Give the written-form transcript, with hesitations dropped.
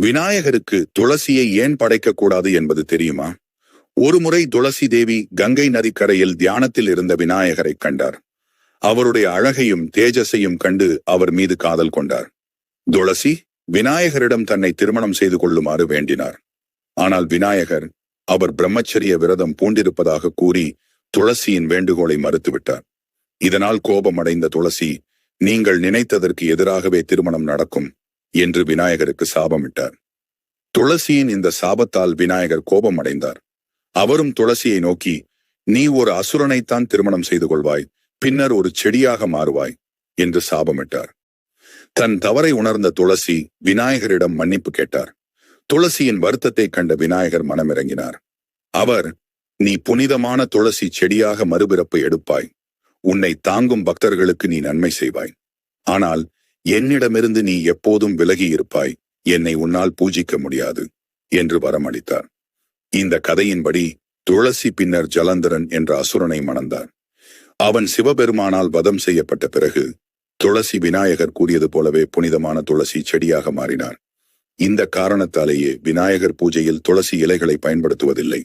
விநாயகருக்கு துளசியை ஏன் படைக்கக்கூடாது என்பது தெரியுமா? ஒருமுறை துளசி தேவி கங்கை நதிக்கரையில் தியானத்தில் இருந்த விநாயகரை கண்டார். அவருடைய அழகையும் தேஜஸையும் கண்டு அவர் மீது காதல் கொண்டார். துளசி விநாயகரிடம் தன்னை திருமணம் செய்து கொள்ளுமாறு வேண்டினார். ஆனால் விநாயகர் அவர் பிரம்மச்சரிய விரதம் பூண்டிருப்பதாக கூறி துளசியின் வேண்டுகோளை மறுத்துவிட்டார். இதனால் கோபமடைந்த துளசி, நீங்கள் நினைத்ததற்கு எதிராகவே திருமணம் நடக்கும் என்று விநாயகருக்கு சாபமிட்டார். துளசியின் இந்த சாபத்தால் விநாயகர் கோபமடைந்தார். அவரும் துளசியை நோக்கி, நீ ஒரு அசுரனைத்தான் திருமணம் செய்து கொள்வாய், பின்னர் ஒரு செடியாக மாறுவாய் என்று சாபமிட்டார். தன் தவறை உணர்ந்த துளசி விநாயகரிடம் மன்னிப்பு கேட்டார். துளசியின் வருத்தத்தை கண்ட விநாயகர் மனமிறங்கினார். அவர், நீ புனிதமான துளசி செடியாக மறுபிறப்பு எடுப்பாய், உன்னை தாங்கும் பக்தர்களுக்கு நீ நன்மை செய்வாய். ஆனால் என்னிடமிருந்து நீ எப்போதும் விலகி இருப்பாய், என்னை உன்னால் பூஜிக்க முடியாது என்று வரமளித்தார். இந்த கதையின்படி துளசி பின்னர் ஜலந்தரன் என்ற அசுரனை மணந்தார். அவன் சிவபெருமானால் வதம் செய்யப்பட்ட பிறகு துளசி விநாயகர் கூறியது போலவே புனிதமான துளசி செடியாக மாறினார். இந்த காரணத்தாலேயே விநாயகர் பூஜையில் துளசி இலைகளை பயன்படுத்துவதில்லை.